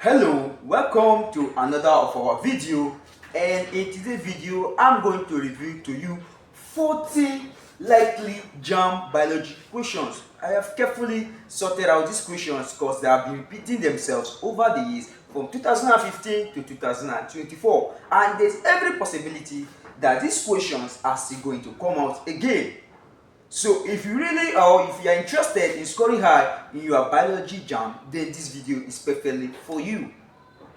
Hello, welcome to another of our video, and in today's video I'm going to review to you 40 likely JAMB biology questions. I have carefully sorted out these questions because they have been repeating themselves over the years from 2015 to 2024, and there's every possibility that these questions are still going to come out again. So if you really or if you are interested in scoring high in your biology jam, then this video is perfectly for you.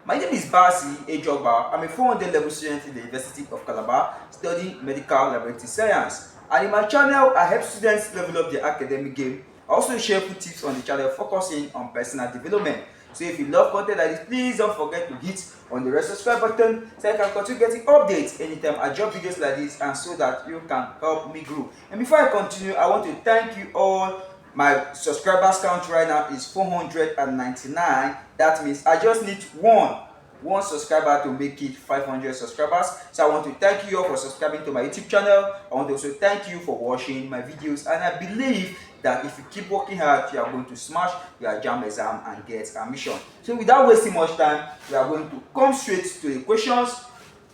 My name is Basi Ejoba. I'm a 400 level student in the University of Calabar studying medical laboratory science. And in my channel, I help students level up their academic game. I also share food tips on the channel focusing on personal development. So if you love content like this, please don't forget to hit on the red subscribe button so I can continue getting updates anytime I drop videos like this, and so that you can help me grow. And before I continue, I want to thank you all. My subscribers count right now is 499. That means I just need one subscriber to make it 500 subscribers. So I want to thank you all for subscribing to my YouTube channel. I want to also thank you for watching my videos, and I believe that if you keep working hard, you are going to smash your JAMB exam and get admission. So without wasting much time, we are going to come straight to the questions.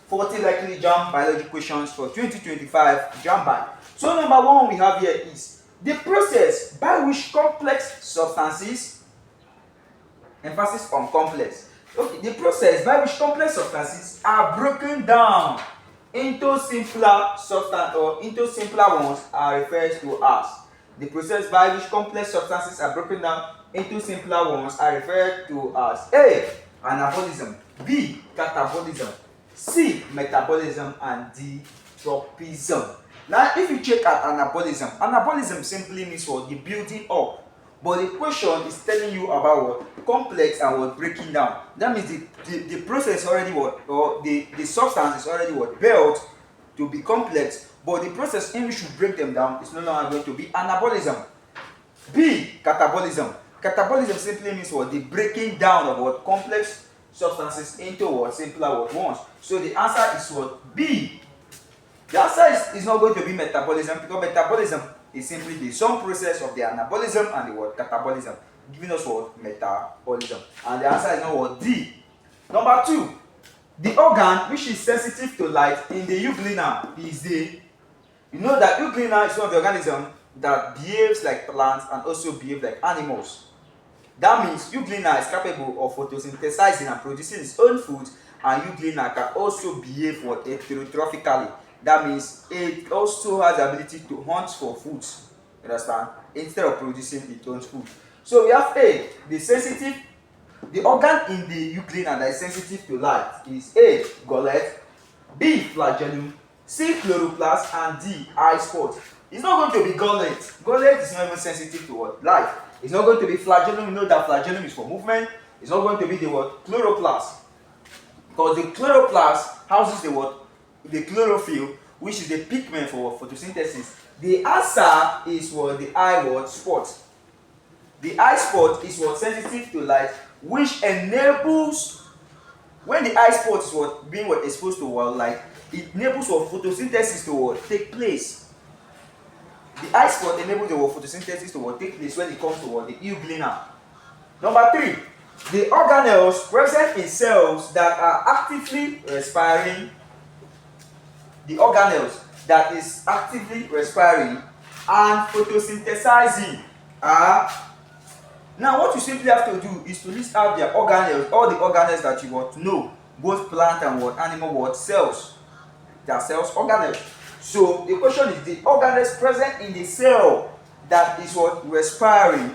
40 likely JAMB biology questions for 2025 JAMB. So number one we have here is the process by which complex substances, emphasis on complex. Okay, the process by which complex substances are broken down into simpler substance or into simpler ones are referred to as. The process by which complex substances are broken down into simpler ones are referred to as A. Anabolism, B. Catabolism, C. Metabolism, and D. Tropism. Now, if you check at anabolism simply means what? The building up. But the question is telling you about what? Complex and what? Breaking down. That means the process already what? Or the substance is already what? Built to be complex, but the process in which you break them down is no longer going to be anabolism. B. Catabolism. Catabolism simply means what? The breaking down of what? Complex substances into what? Simpler what? Ones. So the answer is what? B. The answer is not going to be metabolism, because metabolism is simply the sum process of the anabolism and the what? Catabolism, giving us what? Metabolism. And the answer is not what? D. Number two, the organ which is sensitive to light in the euglena is the, you know that euglena is one of the organisms that behaves like plants and also behave like animals. That means euglena is capable of photosynthesizing and producing its own food, and euglena can also behave what? Heterotrophically. That means it also has the ability to hunt for food, you understand, instead of producing its own food. So we have A, the organ in the euglena that is sensitive to light is A. Gullet, B. Flagellum, C. Chloroplast, and D. Eye spot. It's not going to be gullet. Gullet is not even sensitive to what? Light. It's not going to be flagellum. You know that flagellum is for movement. It's not going to be the what? Chloroplast. Because the chloroplast houses the what? The chlorophyll, which is the pigment for photosynthesis. The answer is what? The eye what? Spot. The eye spot is what? Sensitive to light, which enables, when the eye spot is what? Being what? Exposed to what? Light, it enables what? Photosynthesis to what? Take place. The eye spot enables the what? Photosynthesis to what? Take place when it comes to what? The euglena. Number three, the organelles present in cells that are actively respiring. The organelles that is actively respiring and photosynthesizing are. Now what you simply have to do is to list out their organelles, all the organelles that you want to know, both plant and what? Animal what? Cells. Their cells, organelles. So the question is, the organelles present in the cell that is what? Respiring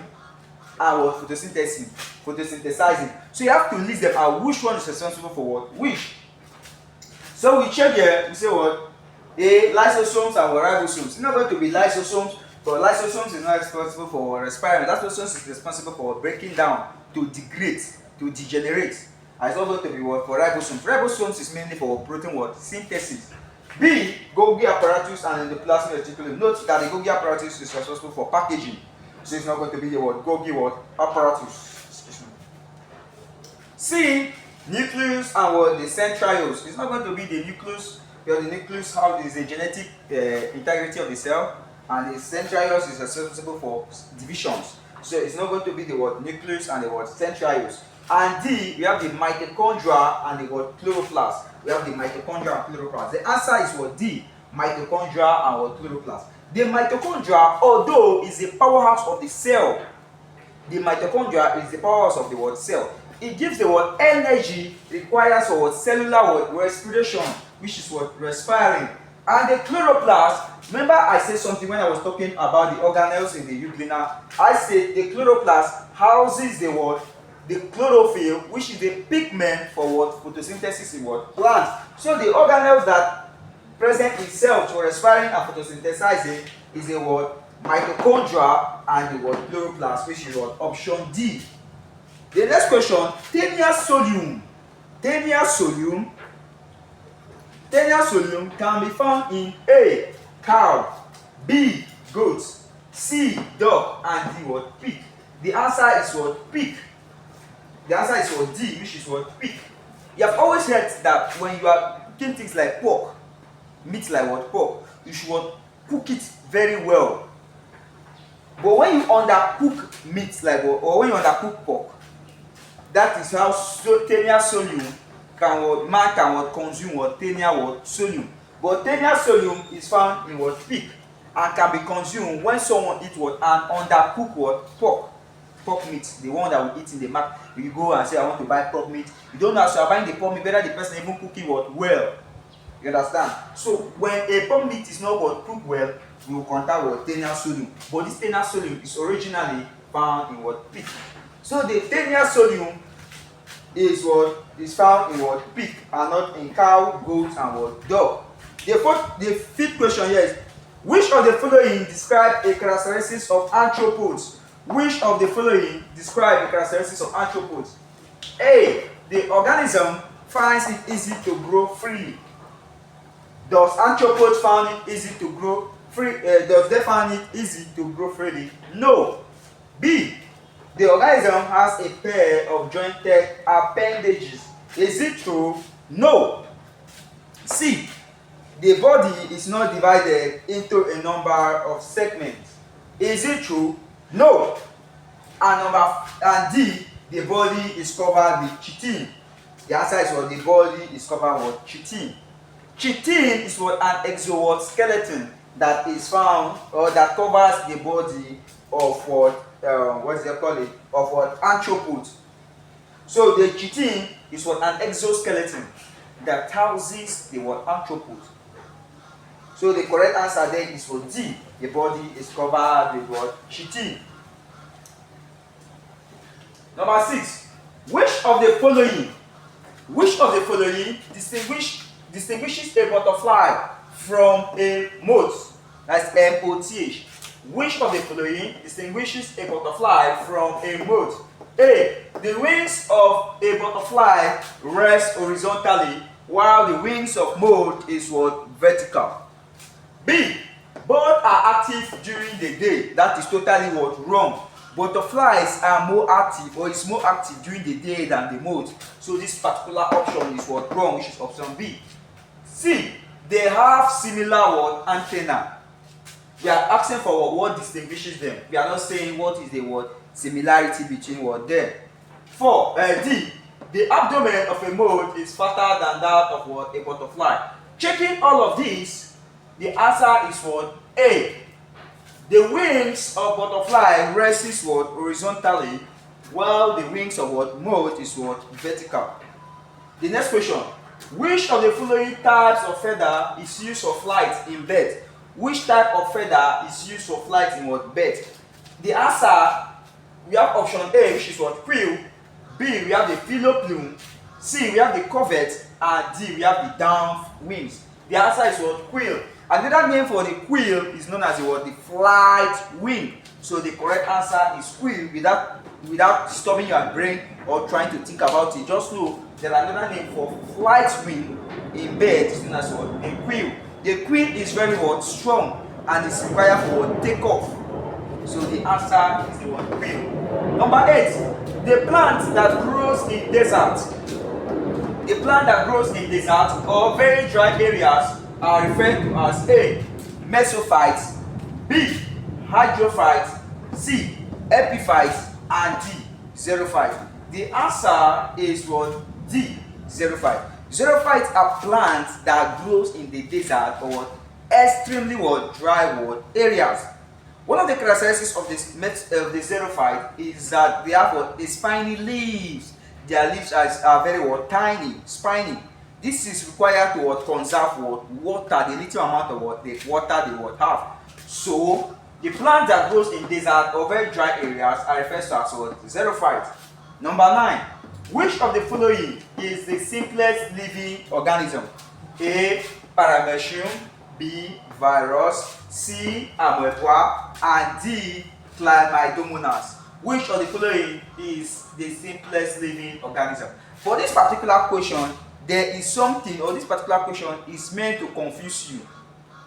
and what? Photosynthesizing. So you have to list them out. Which one is responsible for what? Which? So we check here, we say what? A. Lysosomes and ribosomes. It's not going to be lysosomes, but lysosomes is not responsible for respiring. Lysosomes is responsible for breaking down, to degrade, to degenerate. And it's not going to be what? For ribosomes. Ribosomes is mainly for protein what? Synthesis. B. Golgi apparatus and endoplasmic reticulum. Note that the Golgi apparatus is responsible for packaging. So it's not going to be the what? Golgi what? Apparatus. C. Nucleus and what? The centrioles. It's not going to be the nucleus, because the nucleus is the genetic integrity of the cell, and the centrioles is responsible for divisions. So it's not going to be the what? Nucleus and the what? Centrioles. And D, we have the mitochondria and the what? Chloroplast. We have the mitochondria and chloroplast. The answer is what? D, mitochondria and what? Chloroplast. The mitochondria, although is the powerhouse of the cell, the mitochondria is the powerhouse of the what? Cell. It gives the what? Energy requires for what? Cellular what? Respiration, which is what? Respiring. And the chloroplast, remember I said something when I was talking about the organelles in the euglena. I said the chloroplast houses the what? The chlorophyll, which is the pigment for what? Photosynthesis in what? Plants. So the organelles that present in cells for respiring and photosynthesizing is the what? Mitochondria and the what? Chloroplast, which is what? Option D. The next question, Taenia solium. Taenia solium can be found in A, cow, B, goats, C, dog, and D, what? Pig. The answer is what? Pig. The answer is what? D, which is what? Pig. You have always heard that when you are cooking things like pork, meat like what? Pork, you should what? Cook it very well. But when you undercook meat like what? Or when you undercook pork, that is how Taenia solium can what? Man can what? Consume what? Taenia what? Solium. But Taenia solium is found in what? Pig, and can be consumed when someone eats what? An undercooked what? Pork meat, the one that we eat in the market. You go and say, I want to buy pork meat. You don't know, as you are buying the pork meat, whether the person even cooking what? Well. You understand? So when a pork meat is not what? Cooked well, we will contact what? Taenia solium. But this Taenia solium is originally found in what? Pig. So the Taenia solium is what? Is found in what? Pig, and not in cow, goat, and what? Dog. The fifth question here is, which of the following describe a characteristics of arthropods? Which of the following describe the characteristics of arthropods? A. The organism finds it easy to grow freely. Does arthropods find it easy to grow free? Does they find it easy to grow freely? No. B. The organism has a pair of jointed appendages. Is it true? No. C. The body is not divided into a number of segments. Is it true? No. And D, the body is covered with chitin. The answer is what? The body is covered with chitin. Chitin is what? An exoskeleton that is found, or that covers the body of what? What do they call it? Of what? Arthropods. So the chitin is what? An exoskeleton that houses the what? Arthropods. So the correct answer then is for D. The body is covered with what? Chitin. Number 6. Which of the following distinguishes a butterfly from a moth? That's M-O-T-H. Which of the following distinguishes a butterfly from a moth? A. The wings of a butterfly rest horizontally, while the wings of moth is what? Vertical. B. Both are active during the day. That is totally what? Wrong. Butterflies are more active, or is more active during the day than the moth. So this particular option is what? Wrong, which is option B. C. They have similar what? Antenna. We are asking for what distinguishes them. We are not saying what is the what? Similarity between what them. 4. D. The abdomen of a moth is fatter than that of what? A butterfly. Checking all of these, the answer is what? A. The wings of butterfly rests what? Horizontally, while the wings of what? Moth is what? Vertical. The next question. Which of the following types of feather is used for flight in bed? Which type of feather is used for flight in what? Bed? The answer, we have option A, which is what? Quill. B, we have the phyloplume. C, we have the covert. And D, we have the down wings. The answer is what? Quill. Another name for the quill is known as the what? The flight wing. So the correct answer is quill. Without disturbing your brain or trying to think about it, just know there are another name for flight wing in bed is known as what? A quill. The quill is very what? Strong, and is required for what? Takeoff. So the answer is the one quill. Number 8. The plant that grows in desert. The plant that grows in desert or very dry areas are referred to as A. Mesophytes, B. Hydrophytes, C. Epiphytes, and D. Xerophytes. The answer is what? D. Xerophyte. Xerophytes are plants that grows in the desert or what? Extremely what? Dry what? Areas. One of the characteristics of the xerophyte is that they have what? The spiny leaves. Their leaves are very what? Tiny, spiny. This is required to what? Conserve what? Water, the little amount of what? The water they would have. So the plant that grows in desert or very dry areas are referred to as what? Xerophyte. Number 9. Which of the following is the simplest living organism? A. Paramecium, B. Virus, C. Amoeba, and D. Chlamydomonas. Which of the following is the simplest living organism? For this particular question, there is something, or this particular question is meant to confuse you.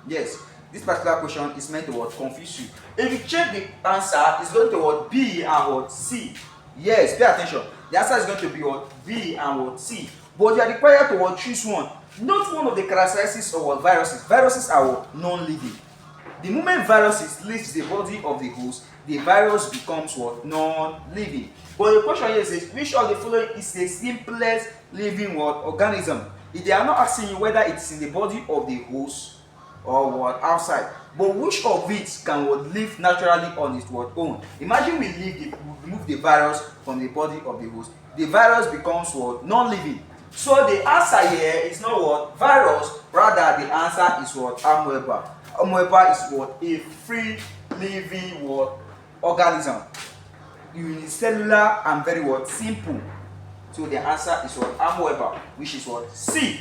Yes, this particular question is meant to what? Confuse you. If you check the answer, it's going to what? B and what? C. Yes, pay attention. The answer is going to be what? B and what? C. But you are required to what? Choose one. Note one of the characteristics of what? Viruses. Viruses are what? Non-living. The moment viruses leaves the body of the host, the virus becomes what? Non-living. But the question here is, which of the following is the simplest living what? Organism? If they are not asking you whether it's in the body of the host or what? Outside. But which of it can what? Live naturally on its what? Own? Imagine we remove the virus from the body of the host. The virus becomes what? Non-living. So the answer here is not what? Virus, rather the answer is what? Amoeba. Amoeba is what? A free living what? Organism. Unicellular and very what? Simple. So the answer is what? Amoeba, which is what? C.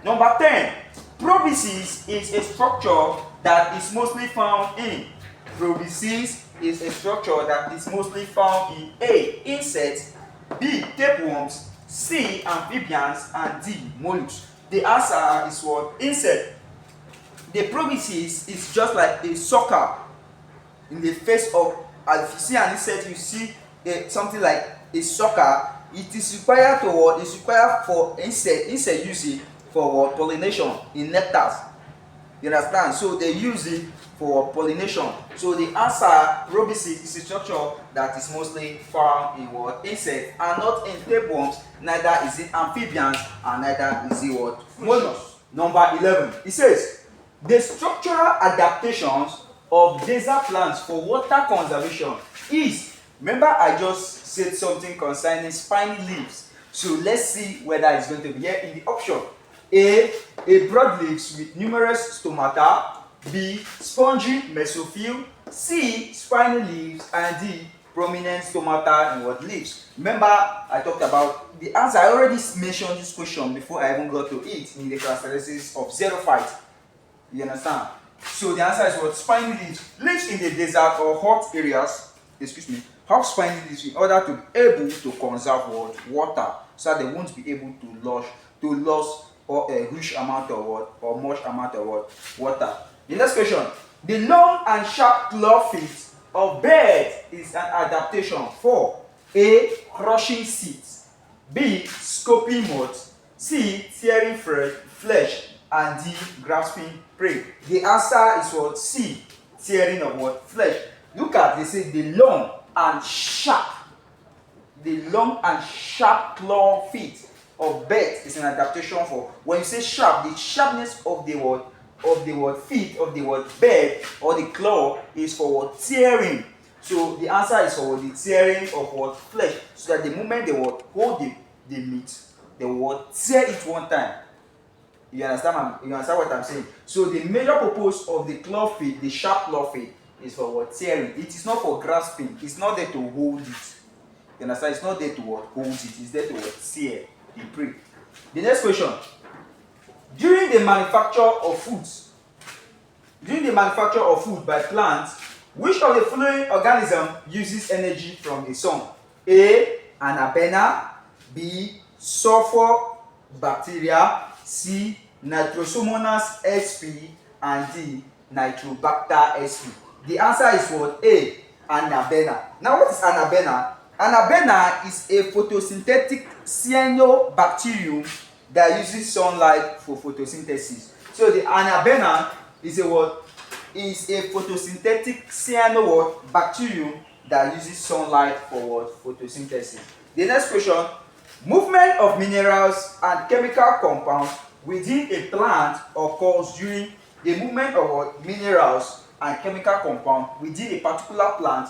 Number 10. Proboscis is a structure that is mostly found in. Proboscis is a structure that is mostly found in A. Insects, B. Tapeworms, C. Amphibians, and D. Mollusks. The answer is what? Insect. The proboscis is just like a sucker in the face of, as you see an insect, you see something like a sucker. It is required to what? It's required for insect usage for what? Pollination in nectars. You understand? So they use it for pollination. So the answer, proboscis, is a structure that is mostly found in what? Insects, and not in tapeworms. Neither is it amphibians, and neither is it what? Mollusks. Number 11. It says the structural adaptations of desert plants for water conservation is. Remember, I just said something concerning spiny leaves. So let's see whether it's going to be here in the option. A broadleaves with numerous stomata. B. Spongy mesophyll. C. Spiny leaves. And D. Prominent stomata in what? Leaves. Remember, I talked about the answer. I already mentioned this question before I even got to it in the characteristics of xerophyte. You understand? So the answer is what? Spiny leaves. Lives in the desert or hot areas. Excuse me. Have spiny leaves in order to be able to conserve what? Water, so that they won't be able to lose or a huge amount of what, or much amount of what? Water. The next question. The long and sharp claw feet of birds is an adaptation for A. Crushing seeds, B. Scoping moths, C. Tearing flesh, and D. Grasping prey. The answer is what? C. Tearing of what? Flesh. Look at, they say the long and sharp claw feet of birds is an adaptation for. When you say sharp, the sharpness of the word feet of the word bird or the claw is for what? Tearing. So the answer is for the tearing of what? Flesh. So that the moment they will hold the meat, they will tear it one time. You understand what I'm saying? So the major purpose of the claw feet, the sharp claw feet, is for what? Tearing. It is not for grasping. It's not there to hold it. You understand? It's not there to what? Hold it. It's there to what? Tear the prey. The next question. During the manufacture of food by plants, which of the following organism uses energy from the sun? A. Anabaena, B. Sulfur bacteria, C. Nitrosomonas sp, and D. Nitrobacter sp. The answer is what? A. Anabaena. Now what is Anabaena? Anabaena is a photosynthetic cyanobacterium that uses sunlight for photosynthesis. So the Anabaena is a what? Is a photosynthetic cyanobacterium that uses sunlight for what? Photosynthesis. The next question, movement of minerals and chemical compounds within a plant occurs during the movement of what? Minerals and chemical compound within a particular plant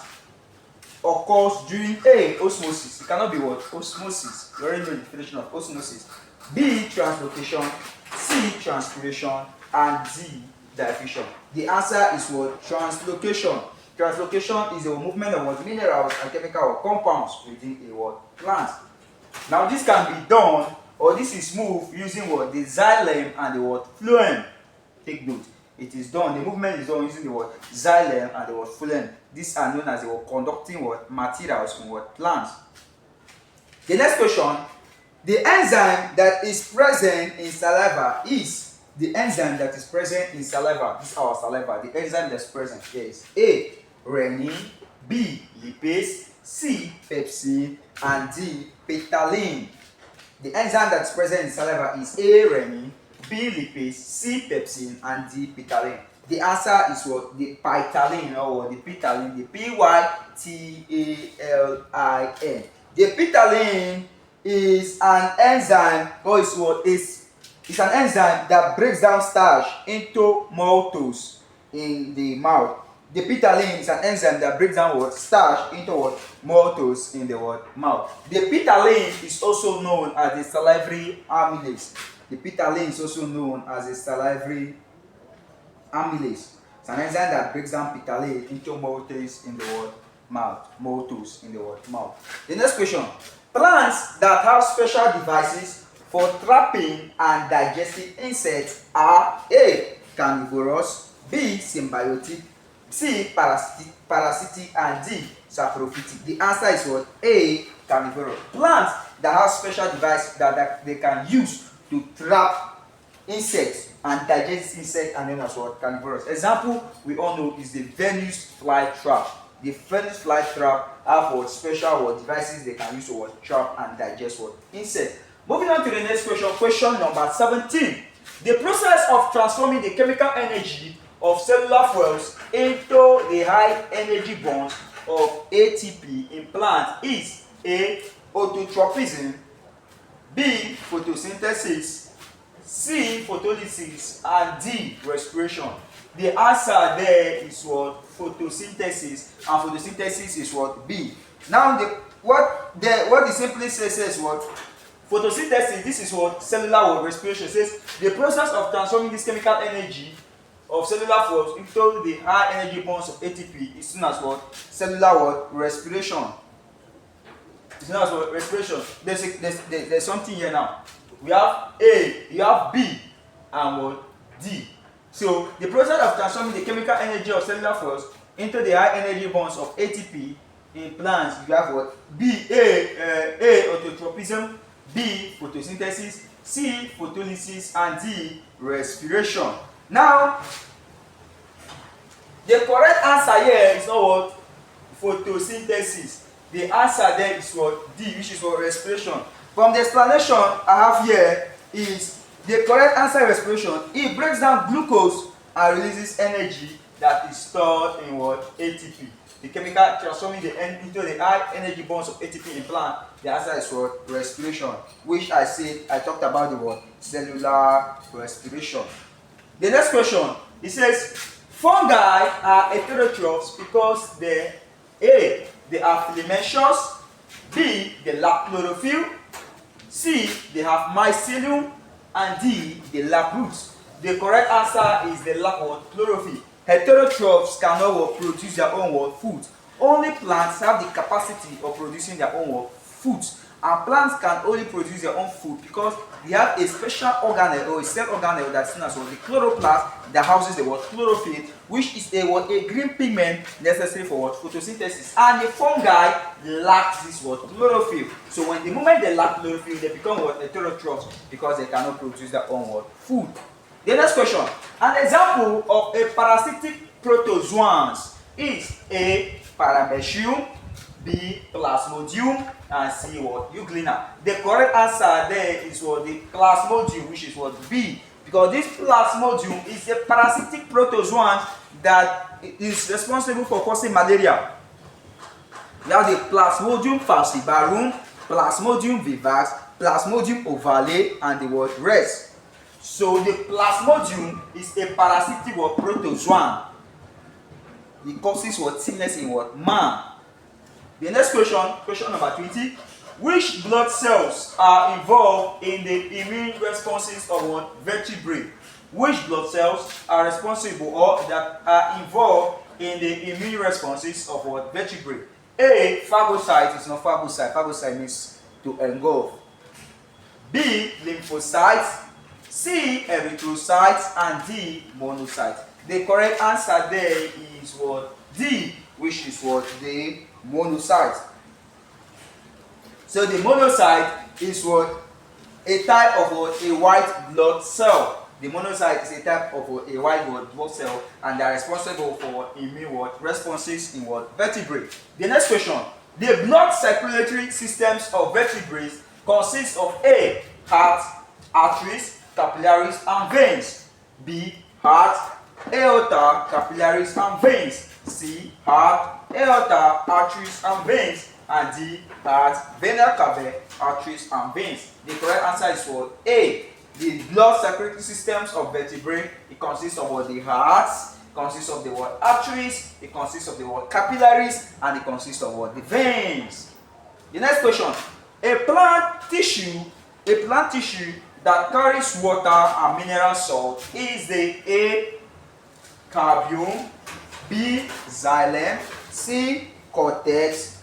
occurs during A, osmosis. It cannot be what? Osmosis. You already know the definition of osmosis. B, translocation. C, transpiration. And D, diffusion. The answer is what? Translocation. Translocation is the movement of what? Minerals and chemical compounds within a what? Plant. Now this can be done, or this is moved using what? The xylem and the what? Phloem. Take note. It is done, the movement is done using the word xylem and the word phloem. These are known as the word conducting what? Materials in what? Plants. The next question, the enzyme that is present in saliva is the enzyme that is present in saliva. This is our saliva. The enzyme that's present here is A, renin, B, lipase, C, pepsin, and D, ptyalin. The enzyme that's present in saliva is A, renin, B, lipase, C, pepsin, and D, ptyalin. The answer is what? The ptyalin, or the ptyalin, the P-Y-T-A-L-I-N. The ptyalin is an enzyme, or is what? It's an enzyme that breaks down starch into maltose in the mouth. The ptyalin is an enzyme that breaks down what? Starch into what? Maltose in the what? Mouth. The ptyalin is also known as the salivary amylase. The ptyalin is also known as a salivary amylase. It's an enzyme that breaks down ptyalin into maltose in the what? Mouth. Maltose in the what? Mouth. The next question. Plants that have special devices for trapping and digesting insects are A, carnivores, B, symbiotic, C, parasitic, and D, saprophytic. The answer is what? A, carnivorous. Plants that have special devices that they can use to trap insects and digest insects are known as what? Carnivores. Example we all know is the Venus flytrap. The Venus flytrap have what? Special what? Devices they can use to what? Trap and digest what? Insects. Moving on to the next question, question number 17. The process of transforming the chemical energy of cellular fuels into the high energy bonds of ATP in plants is A, autotropism, B, photosynthesis, C, photolysis, and D, respiration. The answer there is what? Photosynthesis, and photosynthesis is what? B. Now what it simply says is what? Photosynthesis, this is what? Cellular respiration. It says the process of transforming this chemical energy of cellular fuels into the high energy bonds of ATP is known as what? Cellular what? Respiration. It's known as what? Respiration. There's something here now. We have A, you have B, and what? D. So the process of transforming the chemical energy of cellular fuels into the high energy bonds of ATP in plants, you have what? B, A, autotropism, B, photosynthesis, C, photolysis, and D, respiration. Now, the correct answer here is not what? Photosynthesis. The answer there is what? D, which is what? Respiration. From the explanation I have here is the correct answer respiration. It breaks down glucose and releases energy that is stored in what? ATP. The chemical transforming into the high energy bonds of ATP in plant. The answer is what? Respiration, which I talked about the word cellular respiration. The next question, it says fungi are heterotrophs because they are filamentous, B, they lack chlorophyll, C, they have mycelium, and D, they lack roots. The correct answer is they lack what? Chlorophyll. Heterotrophs cannot produce their own food. Only plants have the capacity of producing their own food. And plants can only produce their own food because they have a special organelle or a cell organelle that's known as the chloroplast that houses the chlorophyll, which is a green pigment necessary for photosynthesis. And the fungi lack this chlorophyll. So when the moment they lack chlorophyll, they become heterotrophs because they cannot produce their own food. The next question, an example of a parasitic protozoans is A, paramecium, B, plasmodium, and C, euglena. The correct answer there is the plasmodium, which is B, because this plasmodium is a parasitic protozoan that is responsible for causing malaria. We have the Plasmodium falciparum, Plasmodium vivax, Plasmodium ovale, and the word rest. So the Plasmodium is a parasitic protozoan. It causes what? Sickness in what? Man. The next question number 20. Which blood cells are involved in the immune responses of what? Vertebrate? Which blood cells are responsible or that are involved in the immune responses of what? Vertebrate? A. Phagocyte is not phagocyte. Phagocyte means to engulf. B. Lymphocytes. C. Erythrocytes, and D. Monocytes. The correct answer there is what? D, which is what? The monocyte. So the monocyte is what? A type of what? A white blood cell. The monocyte is a type of what? A white blood cell, and they are responsible for immune what? Responses in what? Vertebrate. The next question. The blood circulatory systems of vertebrates consist of A. Heart, arteries, capillaries, and veins. B. Heart, aorta, capillaries, and veins. C. Heart, aorta, arteries, and veins. And D. Heart, vena cava, arteries, and veins. The correct answer is what? A. The blood circulatory systems of vertebrae, it consists of what? The hearts, it consists of the what? Arteries, it consists of the what? Capillaries, and it consists of what? The veins. The next question. A plant tissue that carries water and mineral salt is the A. Carbium, B. Xylem, C. Cortex,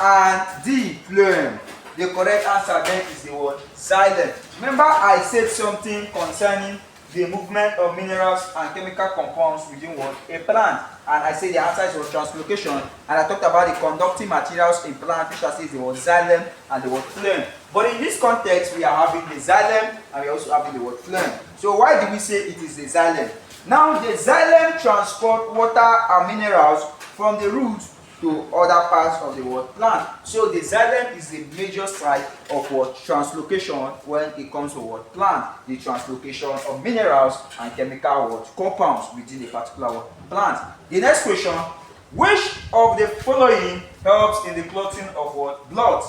and D. Phloem. The correct answer then is the word xylem. Remember I said something concerning the movement of minerals and chemical compounds within what? A plant. And I said the answer is what? Translocation. And I talked about the conducting materials in plant, which I said is the word xylem and the word phloem. But in this context, we are having the xylem and we are also having the word phloem. So why do we say it is the xylem? Now the xylem transport water and minerals from the roots to other parts of the plant. So the xylem is the major site of what? Translocation when it comes to what? Plant. The translocation of minerals and chemical what? Compounds within a particular plant. The next question. Which of the following helps in the clotting of what? Blood?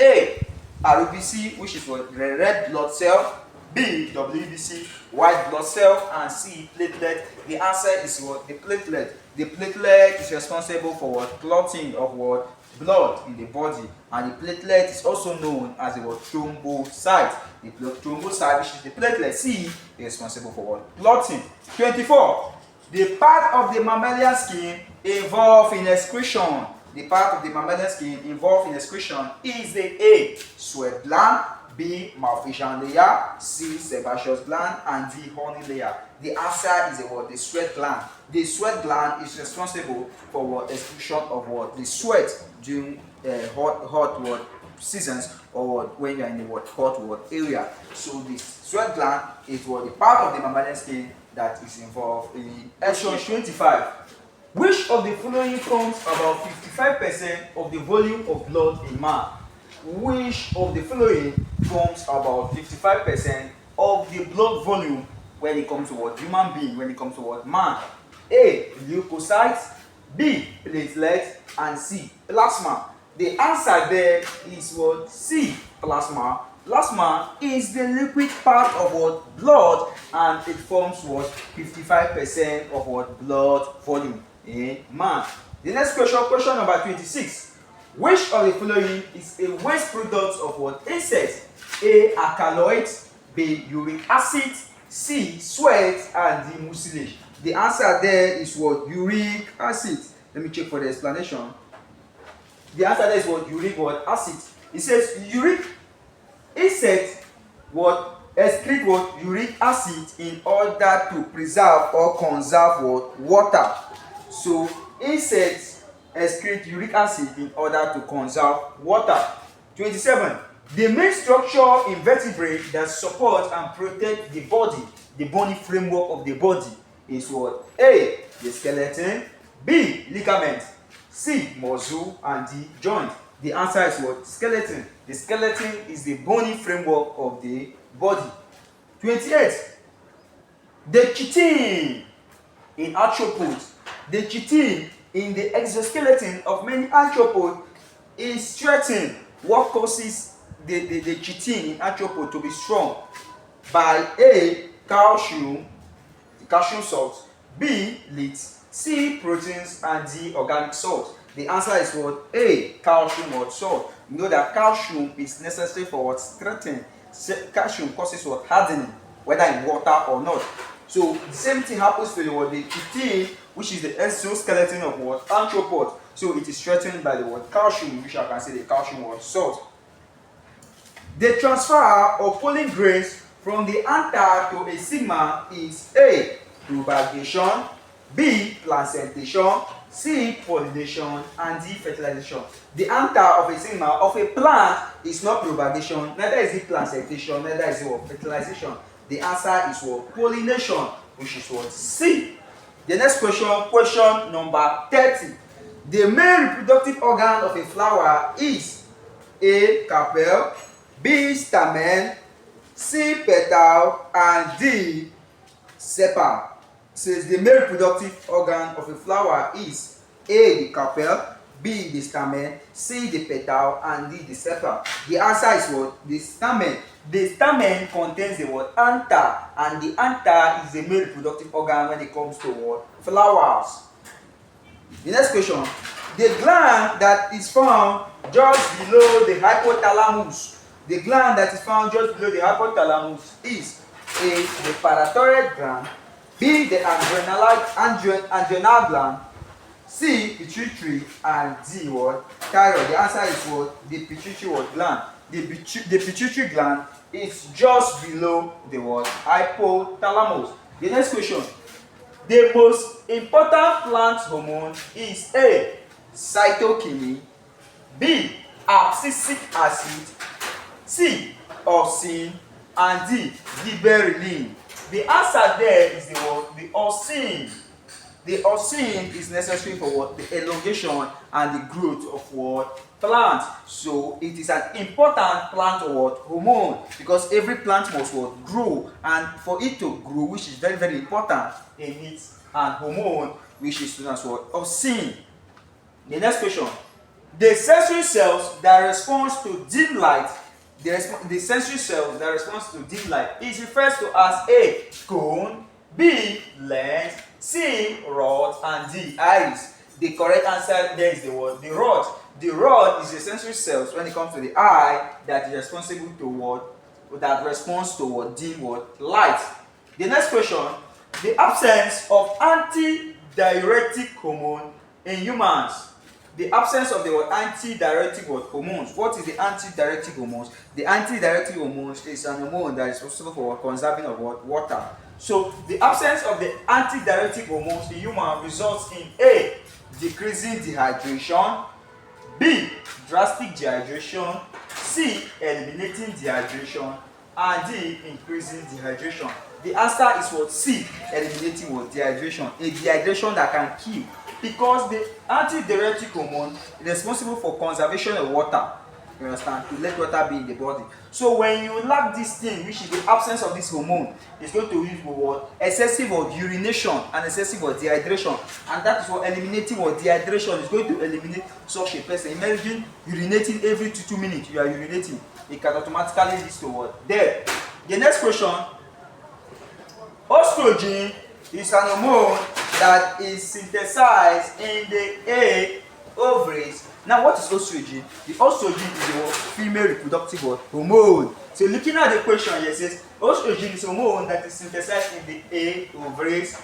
A. RBC, which is what? Red blood cell. B. WBC, white blood cell, and C. Platelet. The answer is what? The platelet. The platelet is responsible for what? Clotting of what? Blood in the body, and the platelet is also known as the what? Thrombocyte. The thrombocyte, which is the platelet C, is responsible for what? Clotting. 24. The part of the mammalian skin involved in excretion. The part of the mammalian skin involved in excretion is the A. Sweat gland, B. Malphizian layer, C. Sebaceous gland, and D. Horny layer. The answer is what? The sweat gland. The sweat gland is responsible for what? Excretion of what? The sweat during hot what? Seasons, or what? When you are in the what? Hot what? Area. So the sweat gland is what? The part of the mammalian skin that is involved in excretion. 25. Which of the following forms about 55% of the volume of blood in man? Which of the following forms about 55% of the blood volume when it comes to what? Human being, when it comes to what? Man? A. Leukocytes, B. Platelets, and C. Plasma. The answer there is what? C. Plasma. Plasma is the liquid part of what? Blood, and it forms what? 55% of what? Blood volume in man. The next question number 26. Which of the following is a waste product of what? Insects? A. Alkaloids, B. Uric acid, C. Sweat, and D. Mucilage. The answer there is what? Uric acid. Let me check for the explanation. The answer there is what? Uric what? Acid. It says uric insects what? Excrete what? Uric acid in order to preserve or conserve what? Water. So insects excrete uric acid in order to conserve water. 27. The main structure in vertebrate that supports and protects the body, the bony framework of the body, is what? A. The skeleton, B. Ligament, C. Muscle, and D. Joint. The answer is what? Skeleton. The skeleton is the bony framework of the body. 28. The chitin in arthropods. The chitin in the exoskeleton of many arthropods is strengthened What causes the chitin in arthropod to be strong? By A, calcium, the calcium salt, B, lead, C, proteins, and D, organic salt. The answer is what? A, calcium or salt. You know that calcium is necessary for what? Strengthening. Calcium causes what? Hardening, whether in water or not. So the same thing happens to the chitin, which is the exoskeleton of what? Arthropod. So it is strengthened by the word calcium, which I can say the calcium or salt. The transfer of pollen grains from the anther to a sigma is A, propagation, B, placentation, C, pollination, and D, fertilization. The anther of a sigma of a plant is not propagation, neither is it placentation, neither is it what? Fertilization. The answer is what? Pollination, which is what? C. The next question, question number 30. The main reproductive organ of a flower is A, carpel, B, stamen, C, petal, and D, sepal. Says the main reproductive organ of a flower is A, the carpel, B, the stamen, C, the petal, and D, the sepal. The answer is what? The stamen. The stamen contains the word anther, and the anther is the main reproductive organ when it comes to what? Flowers. The next question. The gland that is found just below the hypothalamus. The gland that is found just below the hypothalamus is A, the parathyroid gland, B, the adrenal gland, C, pituitary, and D, what? Thyroid. The answer is what? The pituitary gland. The pituitary gland is just below the what? Hypothalamus. The next question. The most important plant hormone is A, cytokinin, B, abscisic acid, C, auxin, and D, gibberellin. The answer there is the what? The auxin. The auxin is necessary for what? The elongation and the growth of what? Plant. So it is an important plant or what? Hormone, because every plant must what? Grow, and for it to grow, which is very very important, it needs an hormone, which is known as what? Auxin. The next question. The sensory cells that respond to dim light, the sensory cells that respond to dim light is referred to as A, cone, B, lens, C, rod, and D, iris. The correct answer there is the word the rod. The rod is the sensory cells when it comes to the eye that is responsible to what? That responds to what? Dim what? Light. The next question. The absence of antidiuretic hormone in humans. The absence of the antidiuretic hormones. What is the antidiuretic hormones? The antidiuretic hormones is an hormone that is responsible for conserving of water. So the absence of the antidiuretic hormones in human results in A, decreasing dehydration, B, drastic dehydration, C, eliminating dehydration, and D, increasing dehydration. The answer is what? C, eliminating what? Dehydration. A dehydration that can kill, because the antidiuretic hormone is responsible for conservation of water. You understand? To let water be in the body. So when you lack this thing, which is the absence of this hormone, it's going to lead to what? Excessive urination and excessive dehydration. And that is what eliminating dehydration is going to eliminate such a person. Imagine urinating every 2 minutes. You are urinating. It can automatically lead to what? Death. The next question. Estrogen is an hormone that is synthesized in the ovaries. Now, what is estrogen? The estrogen is a female reproductive hormone. So, looking at the question here, it says estrogen is a hormone that is synthesized in the A, ovaries,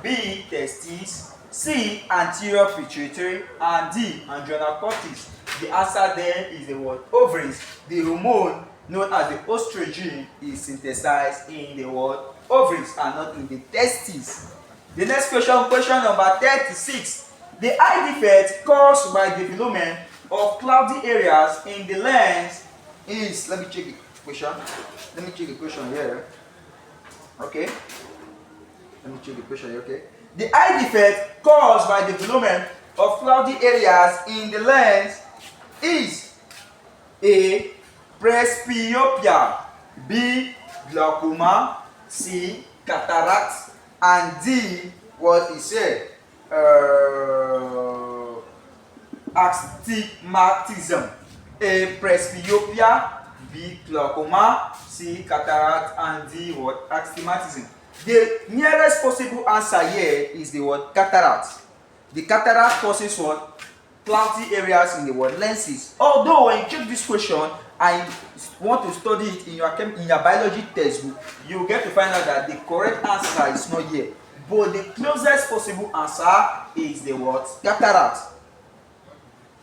B, testes, C, anterior pituitary, and D, adrenal cortex. The answer there is the word ovaries. The hormone known as the estrogen is synthesized in the word ovaries and not in the testes. The next question, question number 36. The eye defect caused by development of cloudy areas in the lens is, let me check the question. Let me check the question here. Okay. Let me check the question here, okay. The eye defect caused by development of cloudy areas in the lens is A, presbyopia, B, glaucoma, C, cataract, and D, what is said? Astigmatism. A. Presbyopia, B. Glaucoma, C. Cataract, and D. What? Astigmatism. The nearest possible answer here is the word cataract. The cataract causes what? Cloudy areas in the word lenses. Although when you check this question and you want to study it in your biology textbook, you get to find out that the correct answer is not here. But the closest possible answer is the word cataract.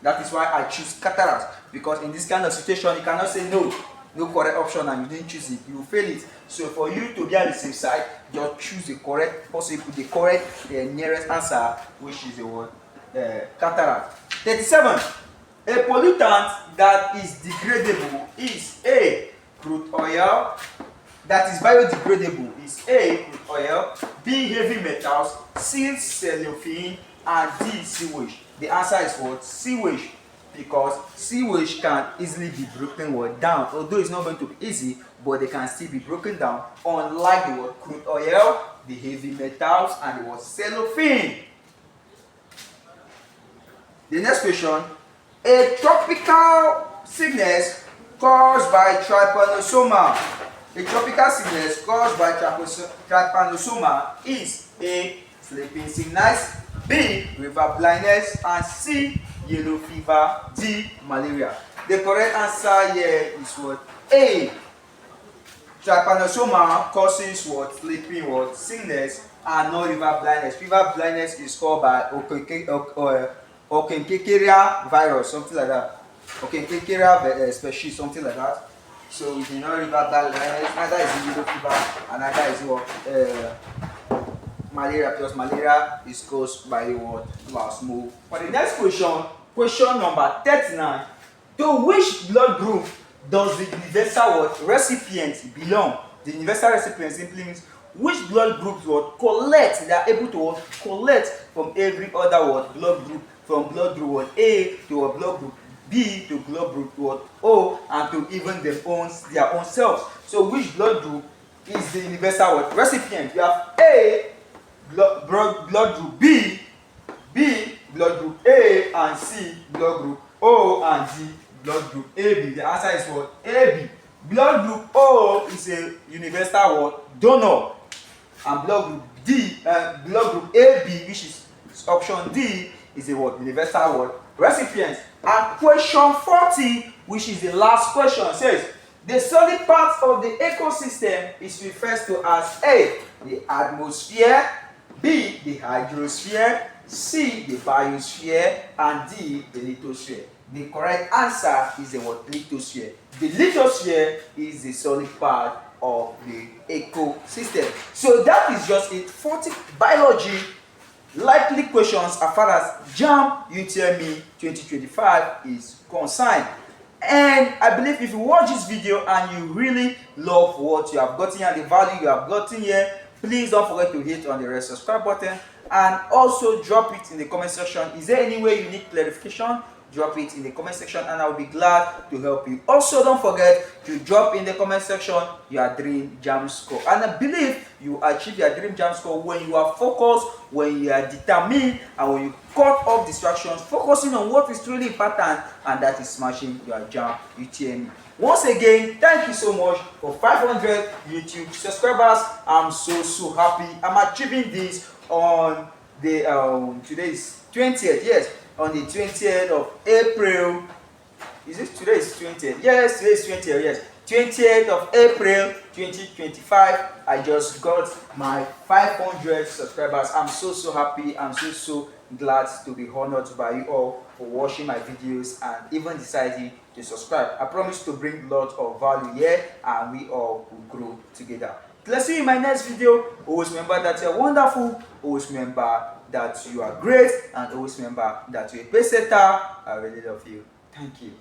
That is why I choose cataract, because in this kind of situation you cannot say no correct option and you didn't choose it, you will fail it. So for you to be on the safe side, just choose the correct nearest answer, which is the word cataract. 37. A pollutant that is degradable is A. Crude oil. That is biodegradable is A. Crude oil, B. Heavy metals, C. Cellophane, and D. Sewage. The answer is what? Sewage, because sewage can easily be broken down. Although it's not going to be easy, but they can still be broken down, unlike the word crude oil, the heavy metals, and the word cellophane. The next question. A tropical sickness caused by trypanosoma. A tropical sickness caused by trypanosoma is A. Sleeping sickness, B. River blindness, and C. Yellow fever, D. Malaria. The correct answer here is what? A. Trypanosoma causes what? Sleeping what? Sickness, and not river blindness. River blindness is caused by Ochenkekeria virus, something like that. Ochenkekeria species, something like that. So if you know river blindness, neither is yellow fever, and neither is what? Malaria, because malaria is caused by what? Plasmodium. For the next question number 39. To which blood group does the universal recipient belong? The universal recipient simply means which blood groups collect. They are able to collect from every other blood group, from blood group A to a blood group B to blood group O, and to even their own selves. So which blood group is the universal recipient? You have A, blood group B, blood group A, and C, blood group O, and D, blood group AB. The answer is what? AB. Blood group O is a universal donor, and blood group AB, which is option D, is a universal recipient. And question 40, which is the last question, says the solid part of the ecosystem is referred to as A. The atmosphere, B. The hydrosphere, C. The biosphere, and D. The lithosphere. The correct answer is the lithosphere. The lithosphere is the solid part of the ecosystem. So that is just it. 40 biology likely questions as far as JAMB UTME 2025 is concerned. And I believe if you watch this video and you really love what you have gotten here, the value you have gotten here, please don't forget to hit on the red subscribe button, and also drop it in the comment section. Is there any way you need clarification? Drop it in the comment section and I will be glad to help you. Also, don't forget to drop in the comment section your dream JAMB score. And I believe you achieve your dream JAMB score when you are focused, when you are determined, and when you cut off distractions, focusing on what is truly important, and that is smashing your JAMB UTME. Once again, thank you so much for 500 YouTube subscribers. I'm so happy. I'm achieving this on the today is 20th. Yes, on the 20th of April. Is it today is 20th? Yes, today is 20th. Yes, 20th of April 2025. I just got my 500 subscribers. I'm so happy. I'm so glad to be honored by you all for watching my videos and even deciding to subscribe. I promise to bring lots of value here, and we all will grow together. Let's see you in my next video. Always remember that you're wonderful. Always remember that you are great, and always remember that you're a pace setter. I really love you. Thank you.